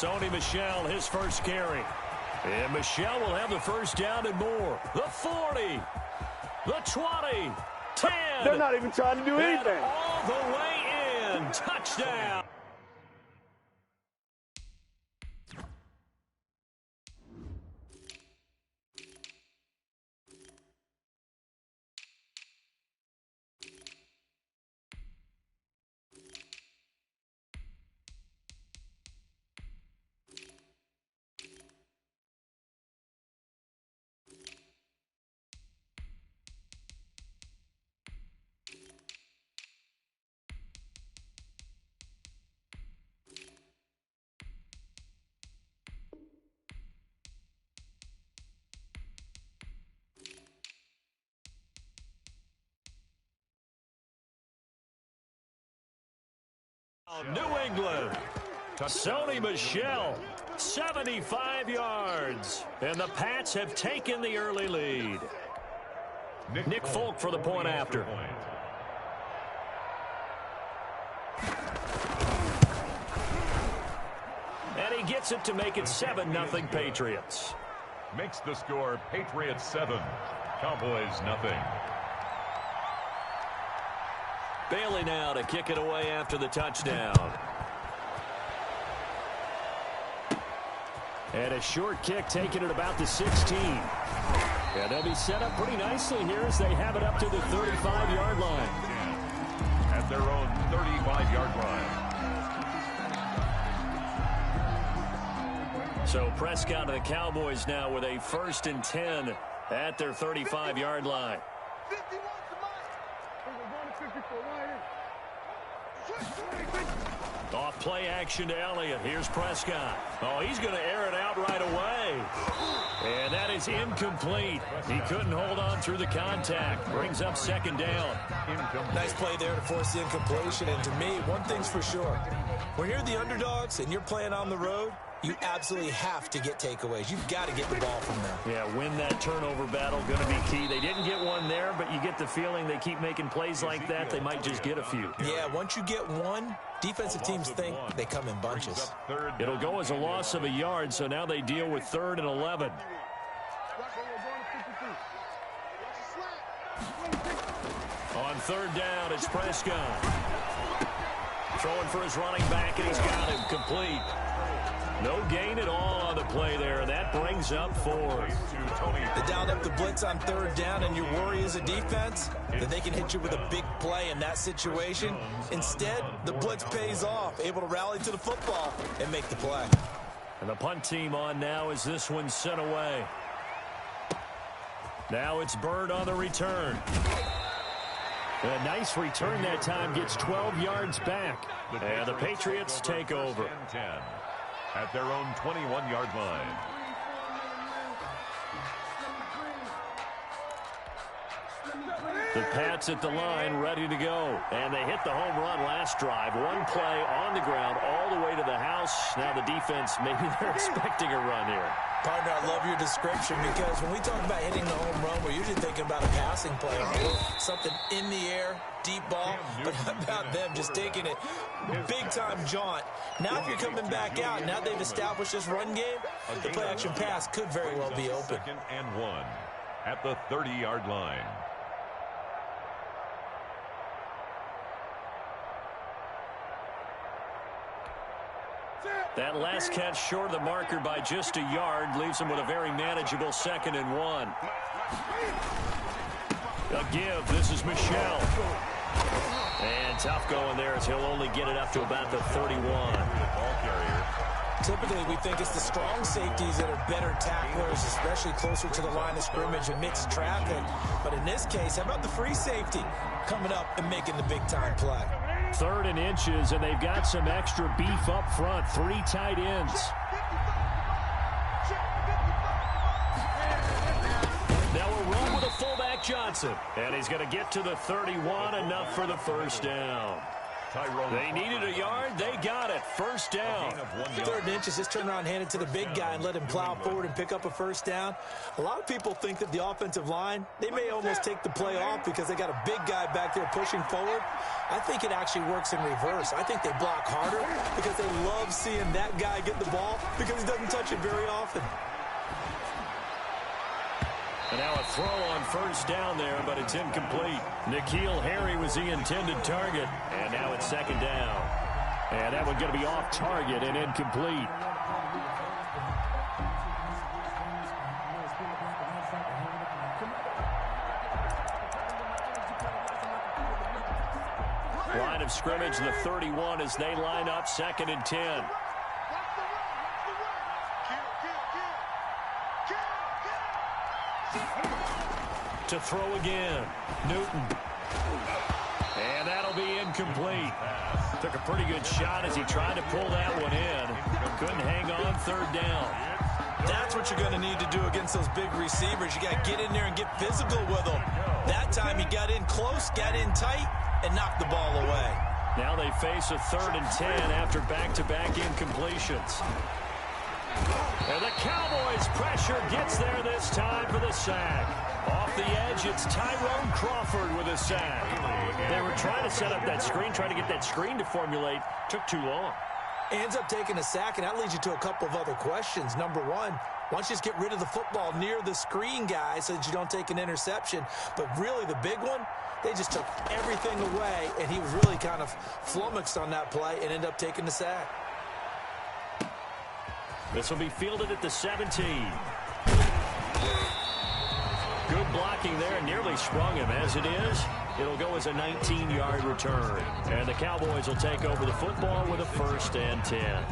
Sony Michel, his first carry. And Michel will have the first down and more. The 40, the 20, 10. They're not even trying to do anything. All the way in. Touchdown. New England, Sony Michel, 75 yards. And the Pats have taken the early lead. Nick Folk for the point after. And he gets it to make it 7-0 Patriots. Makes the score Patriots 7, Cowboys nothing. Bailey now to kick it away after the touchdown. And a short kick taken at about the 16. And they'll be set up pretty nicely here as they have it up to the 35-yard line. At their own 35-yard line. So Prescott and the Cowboys now with a 1st and 10 at their 35-yard line. Off play action to Elliott. Here's Prescott. Oh, he's going to air it out right away. And that is incomplete. He couldn't hold on through the contact. Brings up 2nd down. Nice play there to force the incompletion. And to me, one thing's for sure. When you're the underdogs and you're playing on the road, you absolutely have to get takeaways. You've got to get the ball from them. Yeah, win that turnover battle, going to be key. They didn't get one there, but you get the feeling they keep making plays like that, they might just get a few. Yeah, once you get one, defensive teams think they come in bunches. It'll go as a loss of a yard, so now they deal with 3rd and 11. On 3rd down, it's Prescott. Throwing for his running back, and he's got him complete. No gain at all on the play there, and that brings up 4th. They dialed up the blitz on 3rd down, and your worry as a defense that they can hit you with a big play in that situation. Instead, the blitz pays off, able to rally to the football and make the play. And the punt team on now as this one's sent away. Now it's Bird on the return. A nice return that time, gets 12 yards back. And the Patriots take over. At their own 21-yard line. The Pats at the line, ready to go. And they hit the home run last drive. One play on the ground all the way to the house. Now the defense, maybe they're expecting a run here. Partner, I love your description because when we talk about hitting the home run, we're usually thinking about a passing play. Something in the air, deep ball. But how about them just taking it big-time jaunt? Now if you're coming back out, now they've established this run game, the play-action pass could very well be open. 2nd and 1 at the 30-yard line. That last catch short of the marker by just a yard leaves him with a very manageable 2nd and 1. A give. This is Michel. And tough going there as he'll only get it up to about the 31. Typically, we think it's the strong safeties that are better tacklers, especially closer to the line of scrimmage amidst traffic. But in this case, how about the free safety coming up and making the big-time play? 3rd and inches, and they've got some extra beef up front. 3 tight ends. Now we'll run with a fullback Johnson. And he's going to get to the 31, enough for the 1st down. They needed a yard. They got it. First down. 3rd and inches. Just turn around, hand it to the big guy, and let him plow forward and pick up a first down. A lot of people think that the offensive line, they may almost take the play off because they got a big guy back there pushing forward. I think it actually works in reverse. I think they block harder because they love seeing that guy get the ball because he doesn't touch it very often. And now a throw on first down there, but it's incomplete. N'Keal Harry was the intended target, and now it's 2nd down. And that one's going to be off target and incomplete. Line of scrimmage, the 31 as they line up, 2nd and 10. To throw again, Newton. And that'll be incomplete. Took a pretty good shot as he tried to pull that one in. Couldn't hang on, 3rd down. That's what you're going to need to do against those big receivers. You got to get in there and get physical with them. That time he got in close, got in tight, and knocked the ball away. Now they face a 3rd and 10 after back-to-back incompletions. And the Cowboys' pressure gets there this time for the sack. Off the edge, it's Tyrone Crawford with a sack. They were trying to set up that screen, trying to get that screen to formulate. Took too long. Ends up taking a sack, and that leads you to a couple of other questions. Number one, why don't you just get rid of the football near the screen guy so that you don't take an interception? But really the big one, they just took everything away, and he was really kind of flummoxed on that play and ended up taking the sack. This will be fielded at the 17. Good blocking there, nearly sprung him. As it is, it'll go as a 19-yard return. And the Cowboys will take over the football with a 1st and 10.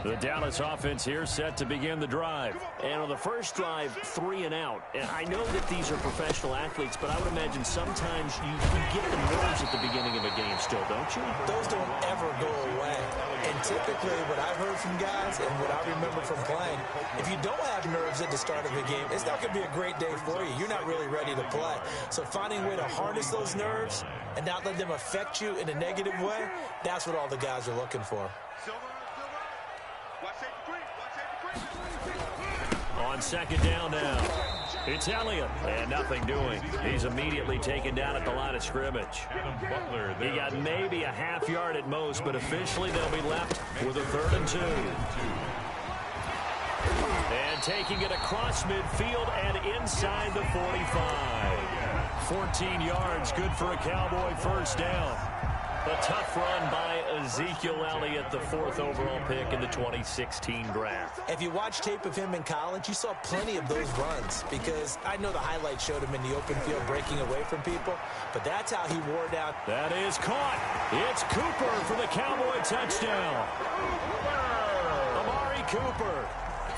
The Dallas offense here set to begin the drive. And on the first drive, 3 and out. And I know that these are professional athletes, but I would imagine sometimes you get the nerves at the beginning of a game still, don't you? Those don't ever go away. And typically what I've heard from guys and what I remember from playing, if you don't have nerves at the start of a game, it's not going to be a great day for you. You're not really ready to play. So finding a way to harness those nerves and not let them affect you in a negative way, that's what all the guys are looking for. On 2nd down now, it's Elliott, and nothing doing. He's immediately taken down at the line of scrimmage. He got maybe a half yard at most, but officially they'll be left with a 3rd and 2. And taking it across midfield and inside the 45. 14 yards, good for a Cowboy first down. A tough run by Ezekiel Elliott, the 4th overall pick in the 2016 draft. If you watch tape of him in college, you saw plenty of those runs because I know the highlights showed him in the open field breaking away from people, but that's how he wore down. That is caught. It's Cooper for the Cowboy touchdown. Amari Cooper,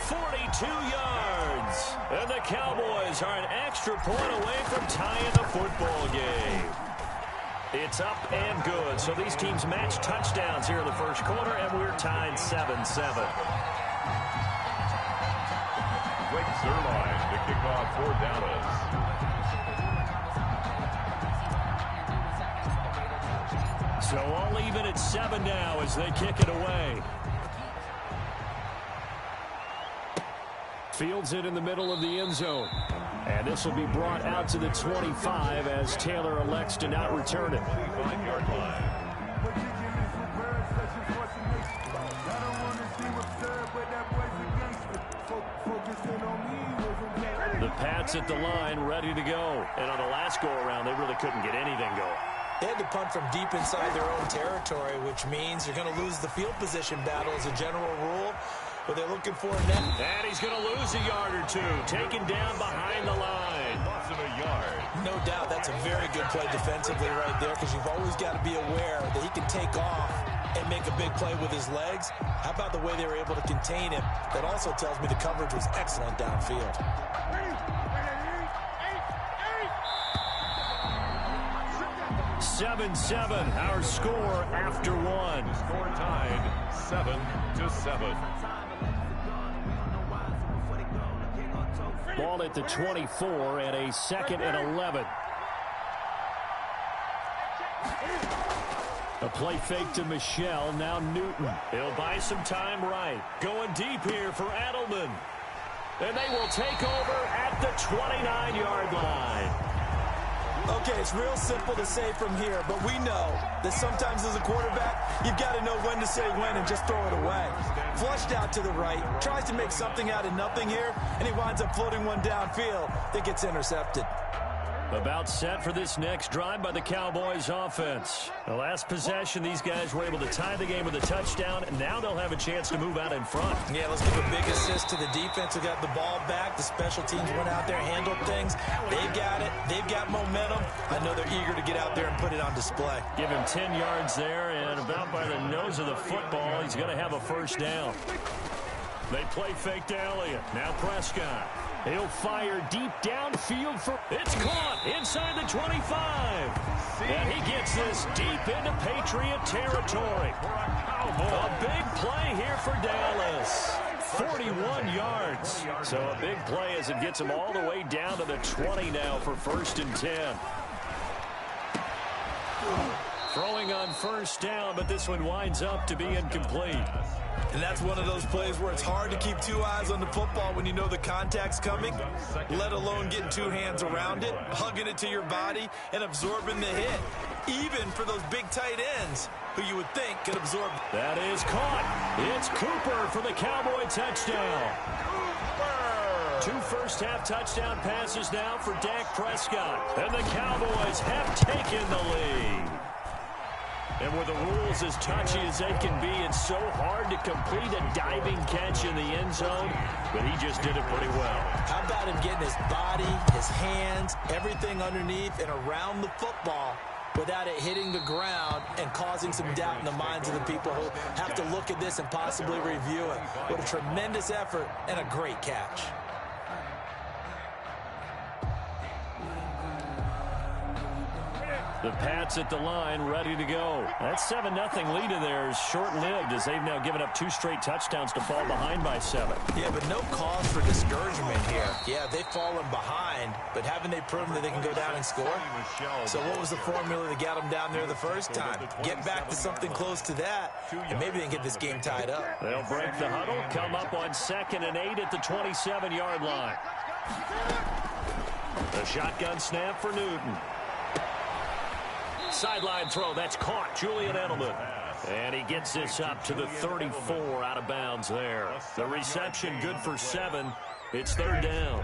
42 yards. And the Cowboys are an extra point away from tying the football game. It's up and good. So these teams match touchdowns here in the first quarter, and we're tied 7-7. Blake Zerline to kick off for Dallas. So all even at 7 now as they kick it away. Fields it in the middle of the end zone. And this will be brought out to the 25 as Taylor elects to not return it. 25-yard line. The Pats at the line, ready to go. And on the last go-around, they really couldn't get anything going. They had to punt from deep inside their own territory, which means you're going to lose the field position battle as a general rule. But they're looking for a net. And he's going to lose a yard or two. Taken down behind the line. Loss of a yard. No doubt that's a very good play defensively right there because you've always got to be aware that he can take off and make a big play with his legs. How about the way they were able to contain him? That also tells me the coverage was excellent downfield. 7-7, our score after one. The score tied 7-7. Ball at the 24 and a 2nd and 11. A play fake to Michelle, now Newton. He'll buy some time right. Going deep here for Edelman. And they will take over at the 29-yard line. Okay, it's real simple to say from here, but we know that sometimes as a quarterback, you've got to know when to say when and just throw it away. Flushed out to the right, tries to make something out of nothing here, and he winds up floating one downfield that gets intercepted. About set for this next drive by the Cowboys offense. The last possession, these guys were able to tie the game with a touchdown, and now they'll have a chance to move out in front. Yeah, let's give a big assist to the defense who got the ball back. The special teams went out there, handled things. They've got it. They've got momentum. I know they're eager to get out there and put it on display. Give him 10 yards there, and about by the nose of the football, he's going to have a first down. They play fake to Elliott. Now Prescott. He'll fire deep downfield for... It's caught inside the 25. And he gets this deep into Patriot territory. A big play here for Dallas. 41 yards. So a big play as it gets him all the way down to the 20 now for 1st and 10. Throwing on first down, but this one winds up to be incomplete. And that's one of those plays where it's hard to keep two eyes on the football when you know the contact's coming, let alone getting two hands around it, hugging it to your body, and absorbing the hit. Even for those big tight ends who you would think could absorb. That is caught. It's Cooper for the Cowboy touchdown. Two first-half touchdown passes now for Dak Prescott. And the Cowboys have taken the lead. And with the rules as touchy as they can be, it's so hard to complete a diving catch in the end zone, but he just did it pretty well. How about him getting his body, his hands, everything underneath and around the football without it hitting the ground and causing some doubt in the minds of the people who have to look at this and possibly review it. What a tremendous effort and a great catch. The Pats at the line, ready to go. That 7-0 lead in there is short-lived as they've now given up 2 straight touchdowns to fall behind by 7. Yeah, but no cause for discouragement here. Yeah, they've fallen behind, but haven't they proven that they can go down and score? So what was the formula that got them down there the first time? Get back to something close to that, and maybe they can get this game tied up. They'll break the huddle, come up on 2nd and 8 at the 27-yard line. The shotgun snap for Newton. Sideline throw, that's caught. Julian Edelman. And he gets this up to the 34 out of bounds there. The reception good for 7. It's 3rd down.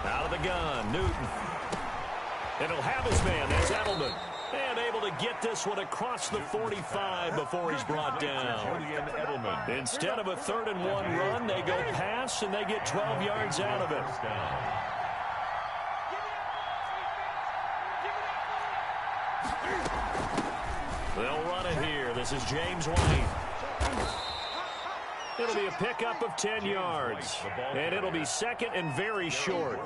Out of the gun, Newton. And he'll have his man, that's Edelman. And able to get this one across the 45 before he's brought down. Instead of a 3rd and 1 run, they go pass, and they get 12 yards out of it. They'll run it here. This is James White. It'll be a pickup of 10 yards. And it'll be 2nd and very short.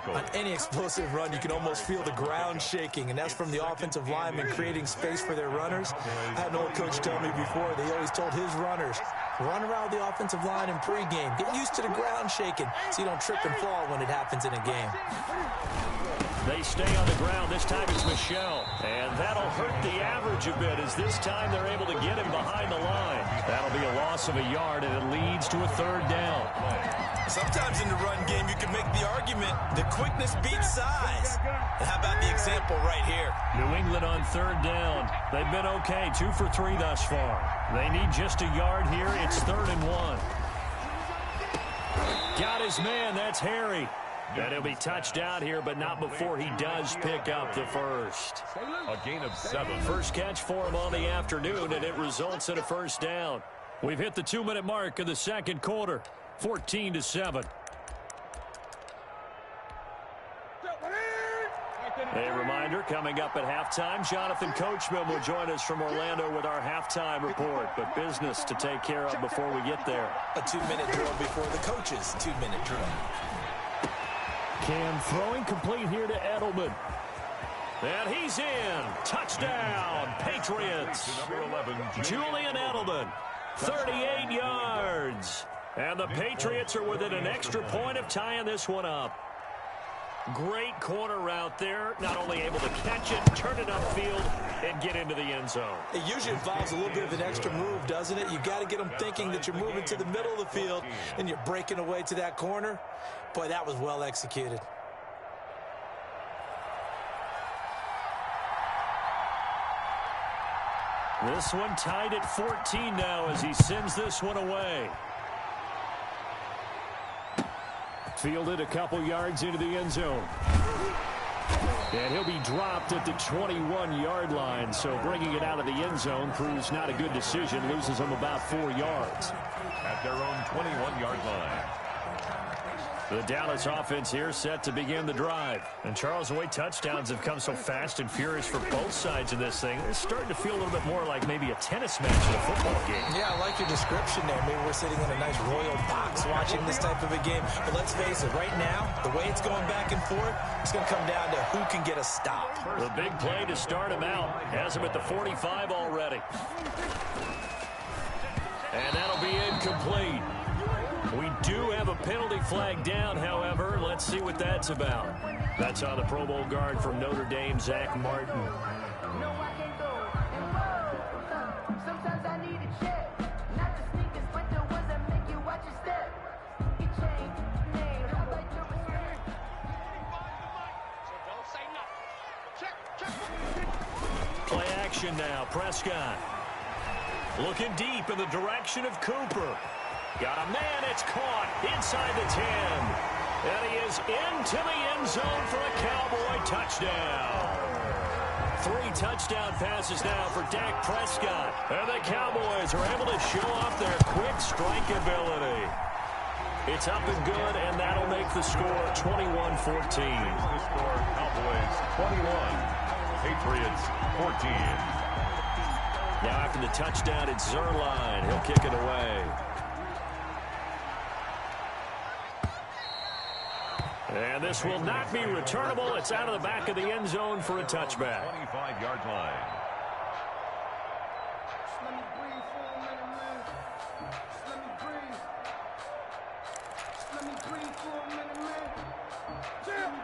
On any explosive run, you can almost feel the ground shaking, and that's from the offensive linemen creating space for their runners. I had an old coach tell me before, they always told his runners, run around the offensive line in pregame. Get used to the ground shaking so you don't trip and fall when it happens in a game. They stay on the ground. This time it's Michelle. And that'll hurt the average a bit as this time they're able to get him behind the line. That'll be a loss of a yard, and it leads to a 3rd down. Sometimes in the run game, you can make the argument that quickness beats size. And how about the example right here? New England on 3rd down. They've been okay, 2 for 3 thus far. They need just a yard here. It's 3rd and 1. Got his man. That's Harry. And he'll be touched out here, but not before he does pick up the first. A gain of 7. First catch for him on the afternoon, and it results in a first down. We've hit the 2-minute mark of the 2nd quarter, 14-7. A reminder, coming up at halftime, Jonathan Coachman will join us from Orlando with our halftime report. But business to take care of before we get there. A 2-minute drill before the coach's 2-minute drill. Cam throwing complete here to Edelman. And he's in. Touchdown, Patriots. Number 11, Julian Edelman, 38 yards. And the Patriots are within an extra point of tying this one up. Great corner route there. Not only able to catch it, turn it upfield, and get into the end zone. It usually involves a little bit of an extra move, doesn't it? You got to get them thinking that you're moving to the middle of the field and you're breaking away to that corner. Boy, that was well executed. This one tied at 14 now as he sends this one away. Fielded a couple yards into the end zone. And he'll be dropped at the 21-yard line, so bringing it out of the end zone proves not a good decision. Loses him about 4 yards. At their own 21-yard line. The Dallas offense here set to begin the drive. And Charles, the way touchdowns have come so fast and furious for both sides of this thing, it's starting to feel a little bit more like maybe a tennis match in a football game. Yeah, I like your description there. Maybe we're sitting in a nice royal box watching this type of a game. But let's face it, right now, the way it's going back and forth, it's going to come down to who can get a stop. The big play to start him out. Has him at the 45 already. And that'll be incomplete. We do have a penalty flag down, however. Let's see what that's about. That's on the Pro Bowl guard from Notre Dame, Zach Martin. Play action now, Prescott. Looking deep in the direction of Cooper. Got a man, it's caught inside the 10. And he is into the end zone for a Cowboy touchdown. 3 touchdown passes now for Dak Prescott. And the Cowboys are able to show off their quick strike ability. It's up and good, and that'll make the score 21-14. The score, Cowboys 21, Patriots 14. Now after the touchdown, it's Zerline. He'll kick it away. And this will not be returnable. It's out of the back of the end zone for a touchback. 25-yard line.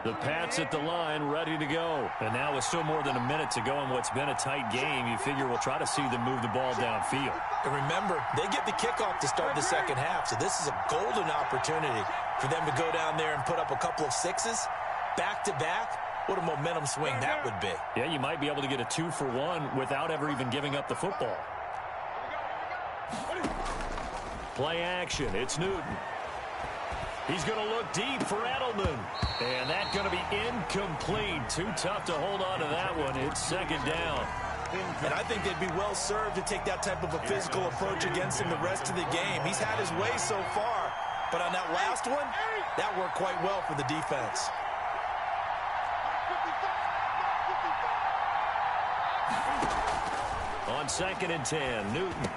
The Pats at the line, ready to go. And now with still more than a minute to go in what's been a tight game, you figure we'll try to see them move the ball downfield. And remember, they get the kickoff to start the second half, so this is a golden opportunity for them to go down there and put up a couple of sixes back-to-back. What a momentum swing that would be. Yeah, you might be able to get a 2-for-1 without ever even giving up the football. Play action. It's Newton. He's going to look deep for Edelman. And that's going to be incomplete. Too tough to hold on to that one. It's second down. And I think they'd be well served to take that type of a physical approach against him the rest of the game. He's had his way so far. But on that last one, that worked quite well for the defense. On 2nd and 10, Newton.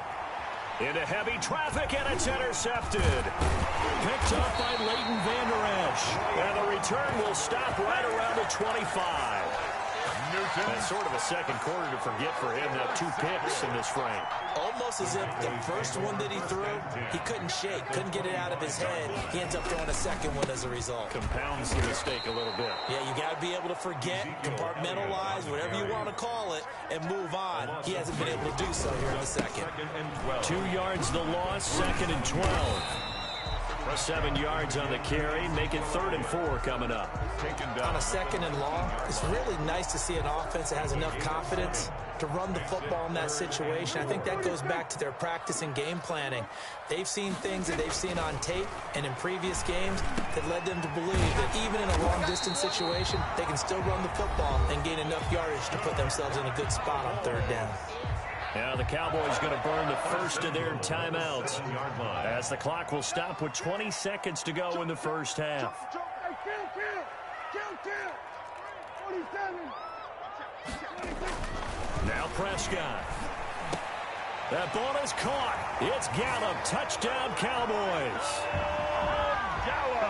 Into heavy traffic, and it's intercepted. Picked up by Leighton Vander Esch. And the return will stop right around the 25. That's sort of a second quarter to forget for him. Now 2 picks in this frame. Almost as if the first one that he threw, he couldn't shake, couldn't get it out of his head. He ends up throwing a second one as a result. Compounds the mistake a little bit. Yeah, you got to be able to forget, compartmentalize, whatever you want to call it, and move on. He hasn't been able to do so here in the second. 2 yards the loss, 2nd and 12. 7 yards on the carry, make it 3rd and 4 coming up. On a 2nd and long, it's really nice to see an offense that has enough confidence to run the football in that situation. I think that goes back to their practice and game planning. They've seen things that they've seen on tape and in previous games that led them to believe that even in a long-distance situation, they can still run the football and gain enough yardage to put themselves in a good spot on 3rd down. Now the Cowboys going to burn the first of their timeouts as the clock will stop with 20 seconds to go in the first half. Now Prescott. That ball is caught. It's Gallup. Touchdown, Cowboys.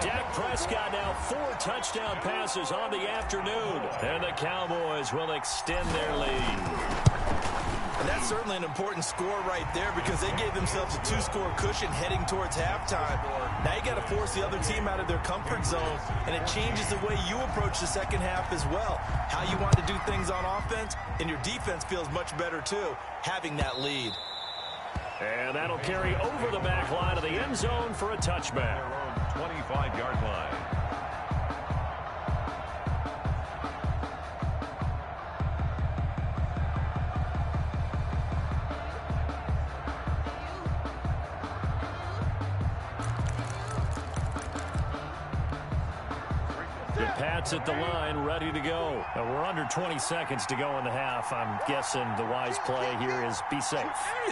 Dak Prescott now 4 touchdown passes on the afternoon. And the Cowboys will extend their lead. And that's certainly an important score right there because they gave themselves a 2-score cushion heading towards halftime. Now you got to force the other team out of their comfort zone, and it changes the way you approach the second half as well. How you want to do things on offense, and your defense feels much better too, having that lead. And that'll carry over the back line of the end zone for a touchback. 25-yard line. The Pats at the line, ready to go. And we're under 20 seconds to go in the half. I'm guessing the wise play here is be safe.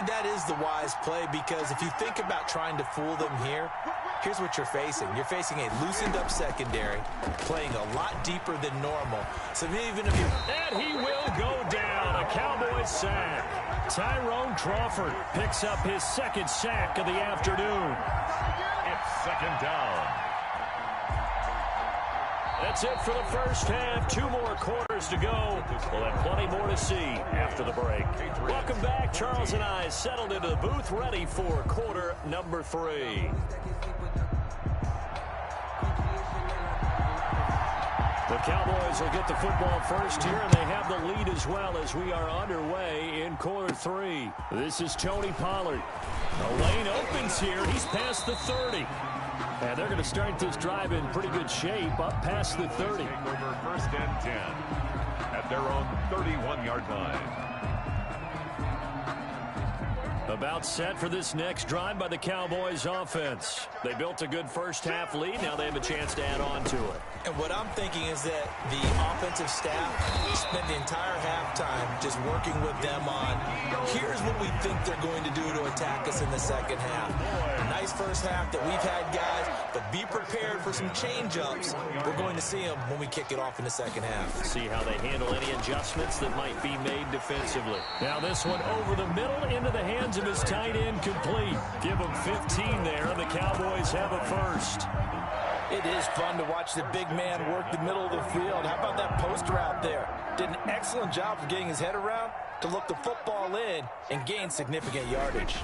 That is the wise play because if you think about trying to fool them here, here's what you're facing. You're facing a loosened-up secondary, playing a lot deeper than normal. So even if you... And he will go down. A Cowboys sack. Tyrone Crawford picks up his second sack of the afternoon. It's second down. That's it for the first half. 2 more quarters to go. We'll have plenty more to see after the break. Welcome back. Charles and I settled into the booth, ready for quarter number 3. The Cowboys will get the football first here, and they have the lead as well as we are underway in quarter 3. This is Tony Pollard. The lane opens here. He's past the 30. And they're going to start this drive in pretty good shape, up past the 30. Over first and 10 at their own 31-yard line. About set for this next drive by the Cowboys offense. They built a good first half lead. Now they have a chance to add on to it. And what I'm thinking is that the offensive staff spent the entire halftime just working with them on, here's what we think they're going to do to attack us in the second half. A nice first half that we've had, guys, but be prepared for some change-ups. We're going to see them when we kick it off in the second half. See how they handle any adjustments that might be made defensively. Now this one over the middle into the hands of his tight end, complete. Give him 15 there, and the Cowboys have a first. It is fun to watch the big man work the middle of the field. How about that post route there? Did an excellent job of getting his head around to look the football in and gain significant yardage.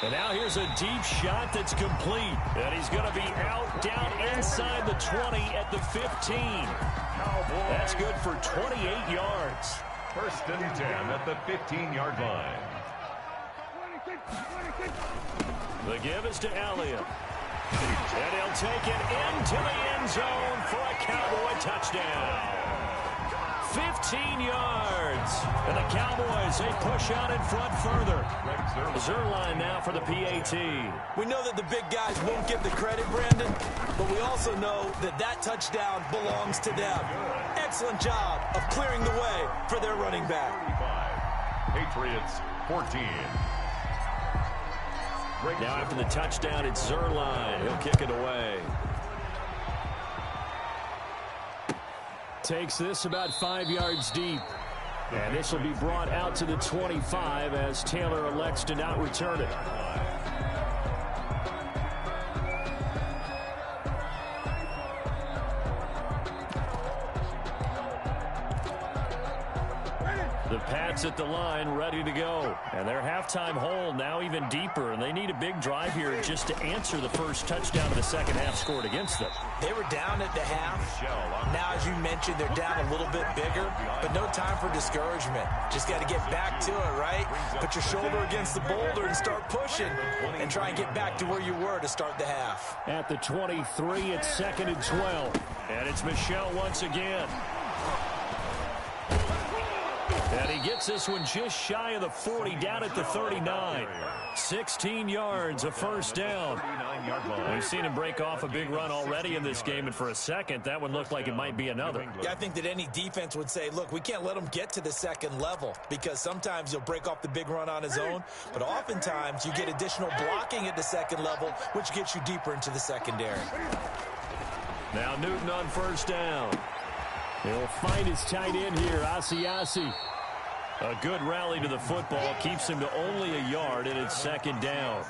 And now here's a deep shot that's complete. And he's going to be out down inside the 20 at the 15. That's good for 28 yards. First and 10 at the 15-yard line. The give is to Elliott. And he'll take it into the end zone for a Cowboy touchdown. 15 yards. And the Cowboys, they push out in front further. Zerline now for the PAT. We know that the big guys won't get the credit, Brandon, but we also know that that touchdown belongs to them. Excellent job of clearing the way for their running back. Patriots 14. Now after the touchdown, it's Zerline. He'll kick it away. Takes this about 5 yards deep. And this will be brought out to the 25 as Taylor elects to not return it. The Pats at the line, ready to go. And their halftime hole now even deeper, and they need a big drive here just to answer the first touchdown of the second half scored against them. They were down at the half. Now, as you mentioned, they're down a little bit bigger, but no time for discouragement. Just got to get back to it, right? Put your shoulder against the boulder and start pushing and try and get back to where you were to start the half. At the 23, it's 2nd and 12. And it's Michel once again. And he gets this one just shy of the 40, down at the 39. 16 yards, a first down. We've seen him break off a big run already in this game, and for a second, that one looked like it might be another. Yeah, I think that any defense would say, look, we can't let him get to the second level, because sometimes he'll break off the big run on his own, but oftentimes you get additional blocking at the second level, which gets you deeper into the secondary. Now Newton on first down. He'll find his tight end here, Asiasi. A good rally to the football keeps him to only a yard, and it's second down.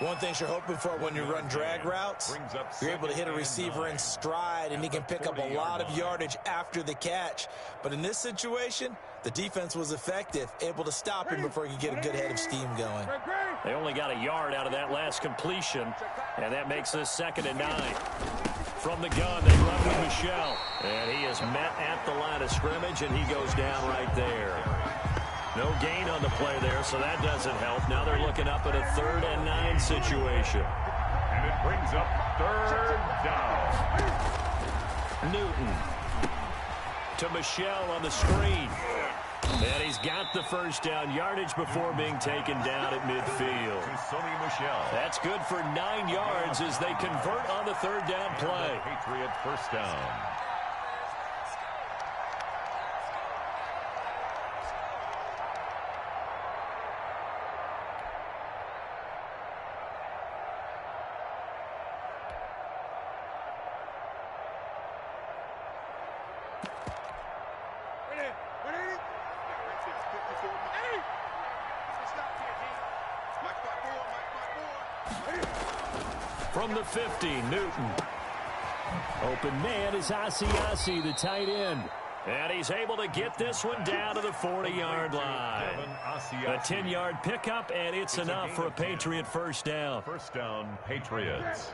One thing you're hoping for when you run drag routes, you're able to hit a receiver in stride, and he can pick up a lot of yardage after the catch. But in this situation, the defense was effective, able to stop him before he could get a good head of steam going. They only got a yard out of that last completion, and that makes this 2nd and 9. From the gun, they run with Michel. And he is met at the line of scrimmage, and he goes down right there. No gain on the play there, so that doesn't help. Now they're looking up at a 3rd and 9 situation. And it brings up 3rd down. Newton to Michel on the screen. And he's got the first down yardage before being taken down at midfield. That's good for 9 yards as they convert on the 3rd down play. Patriot first down. From the 50, Newton. Open man is Asiasi, the tight end. And he's able to get this one down to the 40-yard line. A 10-yard pickup, and it's enough for a Patriot first down. First down, Patriots.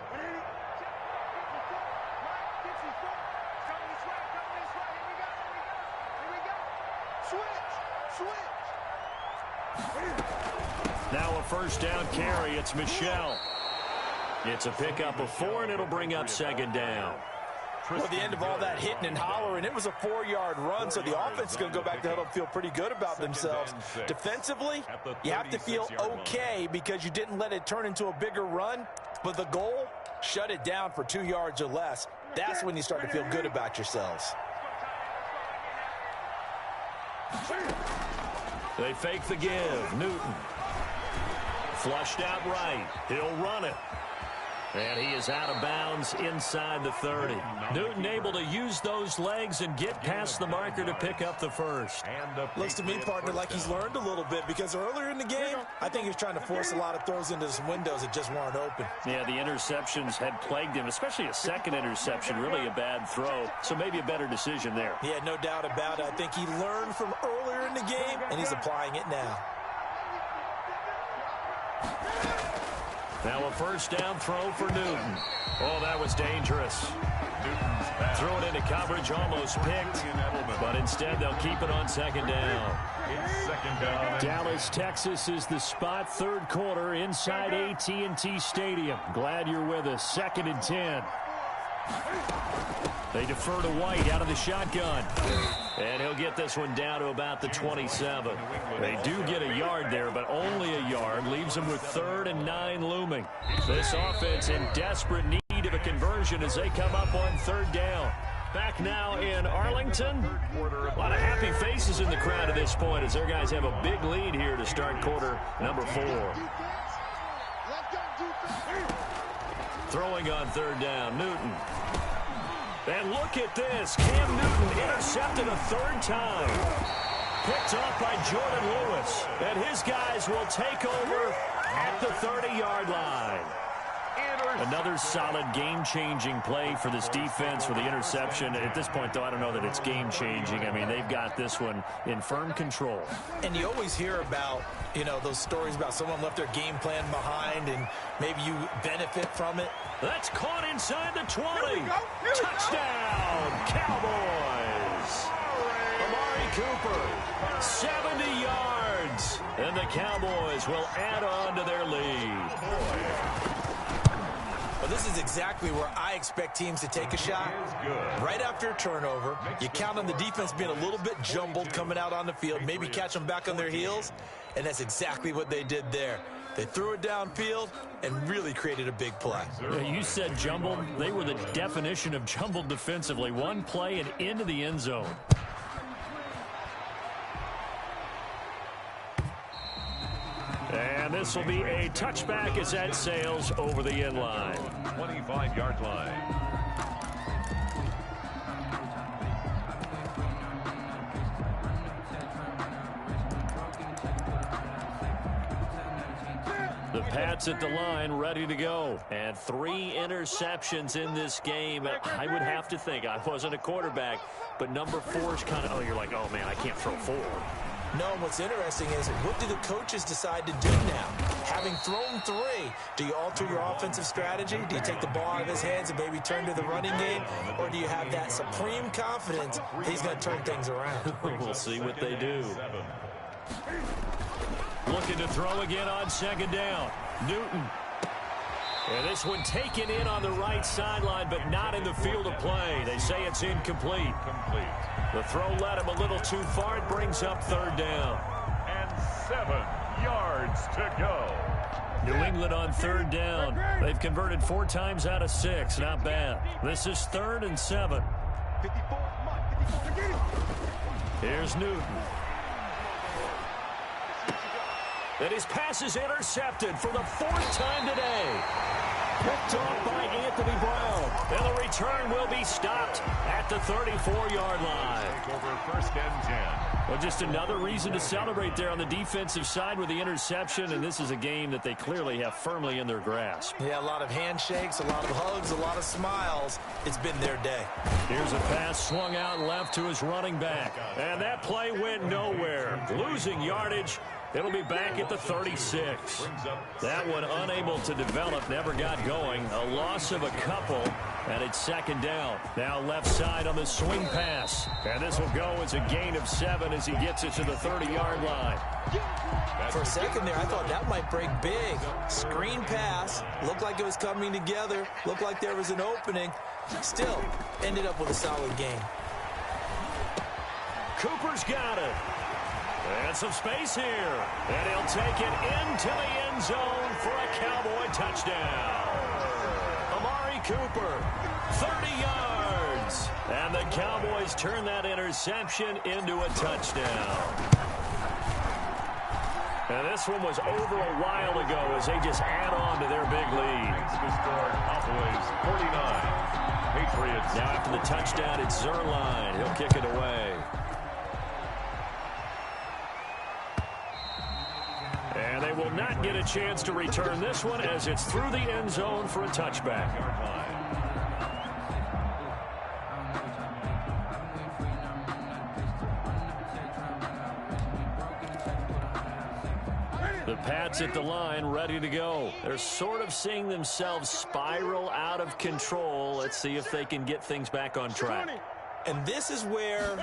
Now a first down carry. It's Michel. It's a pickup of 4, and it'll bring up 2nd down. Well, at the end of all that hitting and hollering, it was a 4-yard run, so the offense is going to go back to huddle and feel pretty good about themselves. Defensively, you have to feel okay because you didn't let it turn into a bigger run, but the goal, shut it down for 2 yards or less. That's when you start to feel good about yourselves. They fake the give. Newton. Flushed out right. He'll run it. And he is out of bounds inside the 30. Newton able to use those legs and get past the marker to pick up the first. Looks to me, partner, like he's learned a little bit because earlier in the game, I think he was trying to force a lot of throws into some windows that just weren't open. Yeah, the interceptions had plagued him, especially a second interception, really a bad throw. So maybe a better decision there. Yeah, no doubt about it. I think he learned from earlier in the game, and he's applying it now. Now a first down throw for Newton. Oh, that was dangerous. Throw it into coverage, almost picked. But instead, they'll keep it on 2nd down. Dallas, Texas is the spot. 3rd quarter inside AT&T Stadium. Glad you're with us. 2nd and 10. They defer to White out of the shotgun. And he'll get this one down to about the 27. They do get a yard there, but only a yard. Leaves them with 3rd and 9 looming. This offense in desperate need of a conversion as they come up on 3rd down. Back now in Arlington. A lot of happy faces in the crowd at this point as their guys have a big lead here to start quarter number 4. Throwing on 3rd down, Newton. And look at this. Cam Newton intercepted a 3rd time. Picked off by Jordan Lewis. And his guys will take over at the 30-yard line. Another solid game-changing play for this defense with the interception. At this point, though, I don't know that it's game-changing. I mean, they've got this one in firm control. And you always hear about, you know, those stories about someone left their game plan behind and maybe you benefit from it. That's caught inside the 20. Touchdown, Cowboys. Amari Cooper, 70 yards. And the Cowboys will add on to their lead. Well, this is exactly where I expect teams to take a shot. Right after a turnover, you count on the defense being a little bit jumbled coming out on the field, maybe catch them back on their heels, and that's exactly what they did there. They threw it downfield and really created a big play. You said jumbled. They were the definition of jumbled defensively. One play and into the end zone. And this will be a touchback as that sails over the end line. 25-yard line. The Pats at the line, ready to go. And 3 interceptions in this game. I would have to think, I wasn't a quarterback, but number 4 is kind of, oh, you're like, oh, man, I can't throw 4. No, what's interesting is, what do the coaches decide to do now? Having thrown 3, do you alter your offensive strategy? Do you take the ball out of his hands and maybe turn to the running game? Or do you have that supreme confidence he's going to turn things around? We'll see what they do. Looking to throw again on second down. Newton. And this one taken in on the right sideline, but not in the field of play. They say it's incomplete. The throw led him a little too far. It brings up 3rd down. And 7 yards to go. New England on 3rd down. They've converted 4 times out of 6. Not bad. This is 3rd and 7. Here's Newton. And his pass is intercepted for the 4th time today. Picked off by Anthony Brown. And the return will be stopped at the 34-yard line. Over 1st and 10. Well, just another reason to celebrate there on the defensive side with the interception, and this is a game that they clearly have firmly in their grasp. Yeah, a lot of handshakes, a lot of hugs, a lot of smiles. It's been their day. Here's a pass swung out left to his running back. And that play went nowhere. Losing yardage. It'll be back at the 36. That one unable to develop, never got going. A loss of a couple, and it's 2nd down. Now left side on the swing pass. And this will go as a gain of 7 as he gets it to the 30-yard line. For a second there, I thought that might break big. Screen pass. Looked like it was coming together. Looked like there was an opening. Still, ended up with a solid gain. Cooper's got it. And some space here. And he'll take it into the end zone for a Cowboy touchdown. Amari Cooper, 30 yards. And the Cowboys turn that interception into a touchdown. And this one was over a while ago as they just add on to their big lead. The score, Cowboys 49. Patriots. Now after the touchdown, it's Zerline. He'll kick it away. And they will not get a chance to return this one as it's through the end zone for a touchback. The Pats at the line, ready to go. They're sort of seeing themselves spiral out of control. Let's see if they can get things back on track. And this is where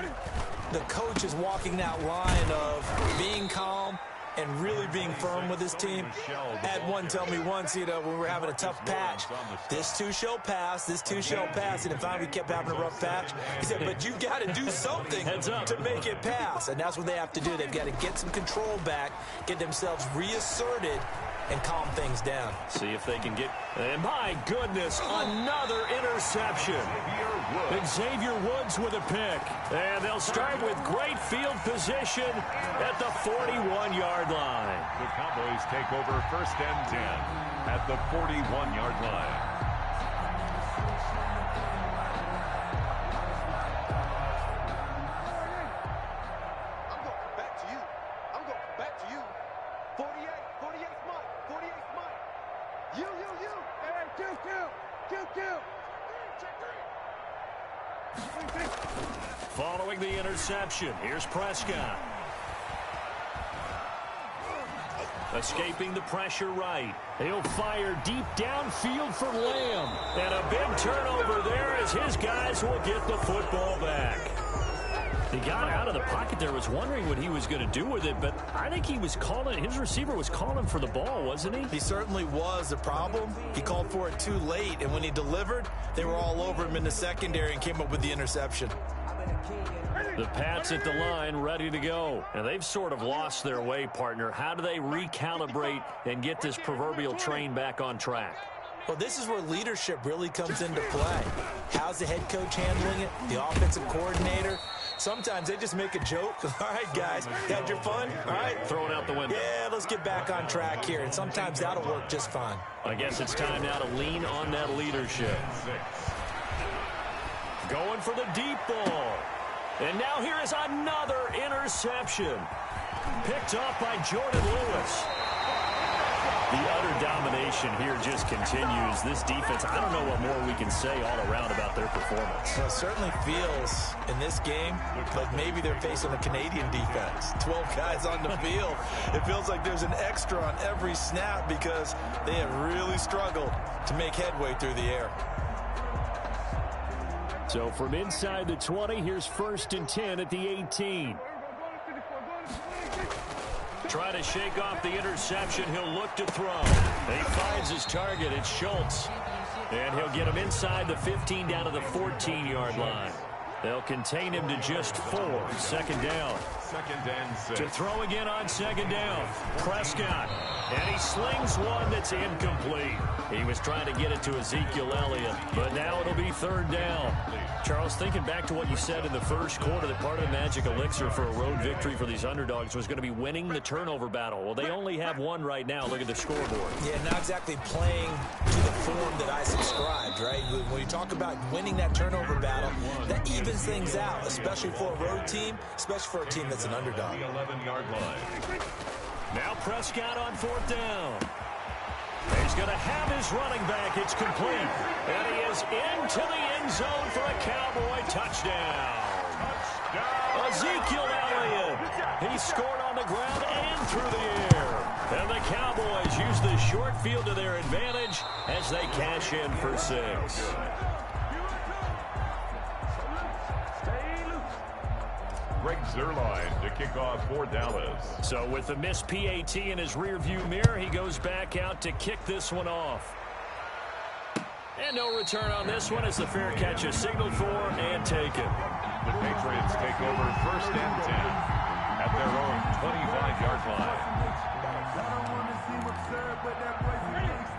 the coach is walking that line of being calm and really being firm with his team. Had one tell me once, when we were having a tough patch, this too shall pass, this too shall pass, and finally we kept having a rough patch. He said, but you got to do something to make it pass, and that's what they have to do. They've got to get some control back, get themselves reasserted, and calm things down. See if they can get, and my goodness, another interception. Xavier Woods with a pick. And they'll start with great field position at the 41-yard line. The Cowboys take over 1st and 10 at the 41-yard line. I'm going back to you. I'm going back to you. 48 Mike. 48 Mike. You. Hey, Q. Following the interception, here's Prescott. Escaping the pressure right. He'll fire deep downfield for Lamb. And a big turnover there as his guys will get the football back. He got out of the pocket there, was wondering what he was going to do with it, but I think he was calling, his receiver was calling for the ball, wasn't he? He certainly was. The problem, he called for it too late, and when he delivered, they were all over him in the secondary and came up with the interception. The Pats at the line, ready to go. And they've sort of lost their way, partner. How do they recalibrate and get this proverbial train back on track? Well, this is where leadership really comes into play. How's the head coach handling it? The offensive coordinator? Sometimes they just make a joke. All right, guys, had your fun? All right. Throw it out the window. Yeah, let's get back on track here. And sometimes that'll work just fine. I guess it's time now to lean on that leadership. Going for the deep ball. And now here is another interception. Picked off by Jordan Lewis. The utter domination here just continues. This defense, I don't know what more we can say all around about their performance. Well, it certainly feels in this game like maybe they're facing a Canadian defense. 12 guys on the field. It feels like there's an extra on every snap because they have really struggled to make headway through the air. So from inside the 20, here's 1st and 10 at the 18. Try to shake off the interception. He'll look to throw. He finds his target. It's Schultz. And he'll get him inside the 15 down to the 14-yard line. They'll contain him to just 4. 2nd down. 2nd and 6. To throw again on 2nd down. Prescott. And he slings one that's incomplete. He was trying to get it to Ezekiel Elliott, but now it'll be 3rd down. Charles, thinking back to what you said in the first quarter, that part of the magic elixir for a road victory for these underdogs was going to be winning the turnover battle. Well, they only have one right now. Look at the scoreboard. Yeah, not exactly playing to the form that I subscribed, right? When you talk about winning that turnover battle, that evens things out, especially for a road team, especially for a team that's an underdog. The 11-yard line. Now Prescott on 4th down. He's going to have his running back. It's complete. And he is into the end zone for a Cowboy touchdown. Ezekiel Elliott. He scored on the ground and through the air. And the Cowboys use the short field to their advantage as they cash in for 6. Greg Zuerlein to kick off for Dallas. So with the missed PAT in his rearview mirror, he goes back out to kick this one off. And no return on this one as the fair catch is signaled for and taken. The Patriots take over 1st and 10 at their own 25-yard line.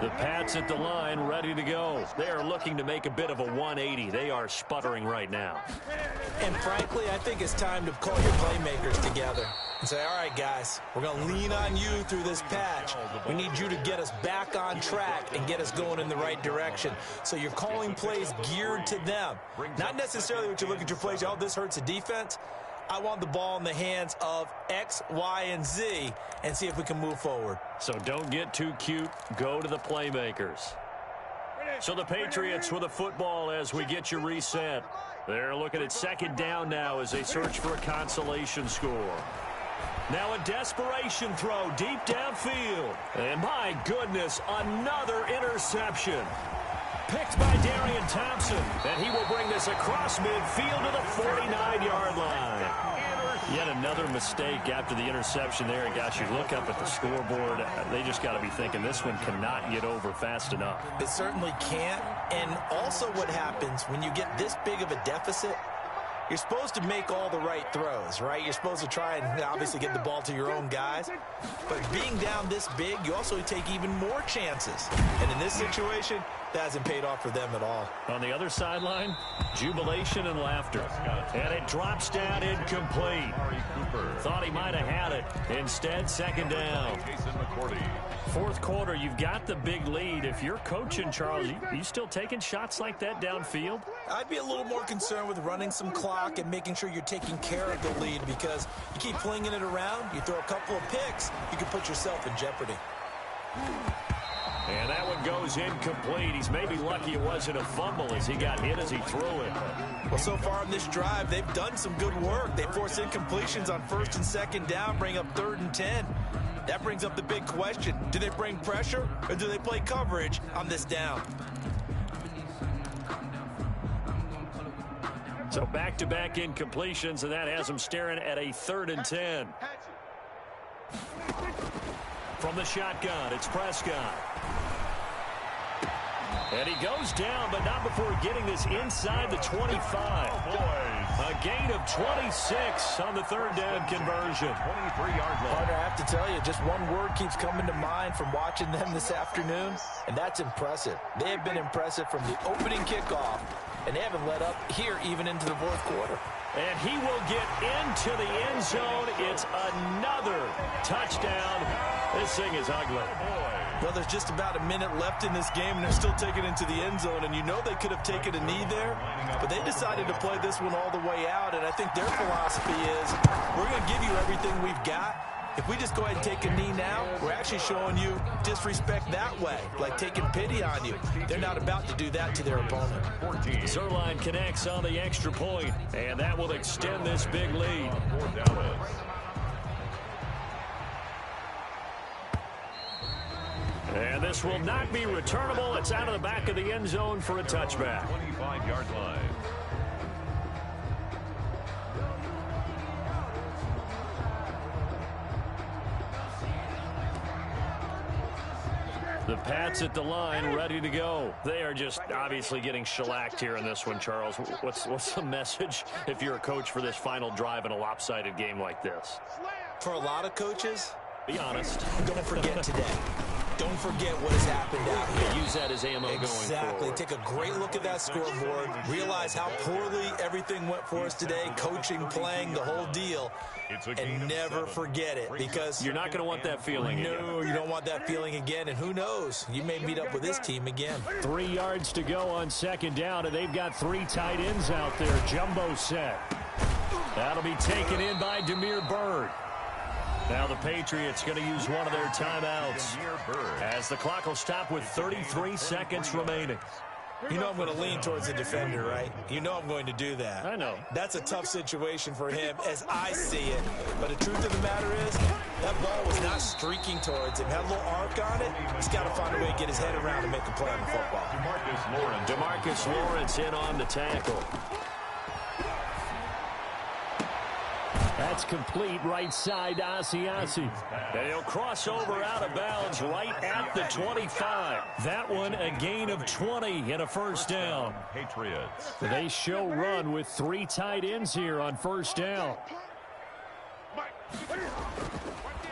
The Pats at the line, ready to go. They are looking to make a bit of a 180. They are sputtering right now. And frankly, I think it's time to call your playmakers together and say, all right, guys, we're going to lean on you through this patch. We need you to get us back on track and get us going in the right direction. So you're calling plays geared to them. Not necessarily what you look at your plays, oh, this hurts the defense. I want the ball in the hands of X, Y, and Z and see if we can move forward. So don't get too cute. Go to the playmakers. So the Patriots with a football as we get you reset. They're looking at 2nd down now as they search for a consolation score. Now a desperation throw deep downfield. And my goodness, another interception. Picked by Darian Thompson. And he will bring this across midfield to the 49-yard line. Yet another mistake after the interception there. And gosh, you look up at the scoreboard, they just got to be thinking this one cannot get over fast enough. It certainly can't. And also what happens when you get this big of a deficit, you're supposed to make all the right throws, right? You're supposed to try and obviously get the ball to your own guys. But being down this big, you also take even more chances. And in this situation, that hasn't paid off for them at all. On the other sideline, jubilation and laughter. And it drops down incomplete. Thought he might have had it. Instead, 2nd down. 4th quarter, you've got the big lead. If you're coaching, Charles, you still taking shots like that downfield? I'd be a little more concerned with running some clock and making sure you're taking care of the lead, because you keep flinging it around, you throw a couple of picks, you can put yourself in jeopardy. And that one goes incomplete. He's maybe lucky it wasn't a fumble as he got hit as he threw it. Well, so far on this drive, they've done some good work. They force incompletions on 1st and 2nd down, bring up 3rd and 10. That brings up the big question. Do they bring pressure or do they play coverage on this down? So back-to-back incompletions, and that has him staring at a 3rd and 10. From the shotgun, it's Prescott. And he goes down, but not before getting this inside the 25. A gain of 26 on the 3rd down conversion. 23-yard line. Partner, I have to tell you, just one word keeps coming to mind from watching them this afternoon, and that's impressive. They have been impressive from the opening kickoff, and they haven't let up here even into the 4th quarter. And he will get into the end zone. It's another touchdown. This thing is ugly. Well, there's just about a minute left in this game, and they're still taking it into the end zone. And you know they could have taken a knee there, but they decided to play this one all the way out. And I think their philosophy is, we're going to give you everything we've got. If we just go ahead and take a knee now, we're actually showing you disrespect that way, like taking pity on you. They're not about to do that to their opponent. Zerline connects on the extra point, and that will extend this big lead. And this will not be returnable. It's out of the back of the end zone for a touchback. 25-yard line. The Pats at the line, ready to go. They are just obviously getting shellacked here in this one, Charles. What's the message if you're a coach for this final drive in a lopsided game like this? For a lot of coaches, be honest. Don't forget today. Don't forget what has happened out here. Use that as ammo going forward. Exactly. Take a great look at that scoreboard. Realize how poorly everything went for us today. Coaching, playing, the whole deal. And never forget it, because you're not going to want that feeling again. No, you don't want that feeling again. And who knows? You may meet up with this team again. 3 yards to go on 2nd down, and they've got 3 tight ends out there. Jumbo set. That'll be taken in by Demir Bird. Now the Patriots going to use one of their timeouts as the clock will stop with 33 seconds remaining. You know I'm going to lean towards the defender, right? You know I'm going to do that. I know. That's a tough situation for him as I see it. But the truth of the matter is, that ball was not streaking towards him. Had a little arc on it. He's got to find a way to get his head around and make a play on the football. DeMarcus Lawrence in on the tackle. That's complete right side to Asiasi. And he'll cross over out of bounds right at the 25. That one a gain of 20 and a 1st down. Patriots. They show run with 3 tight ends here on 1st down.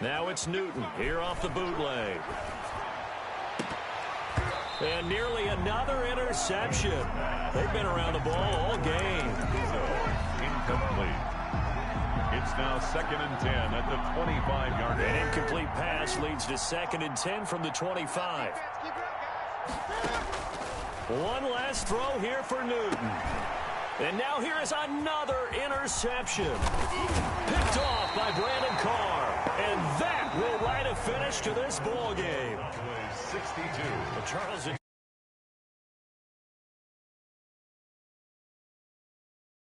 Now it's Newton here off the bootleg. And nearly another interception. They've been around the ball all game. So, incomplete. It's now 2nd and 10 at the 25-yard line. An incomplete pass leads to 2nd and 10 from the 25. One last throw here for Newton. And now here is another interception. Picked off by Brandon Carr. And that will write a finish to this ball game. 62. Charles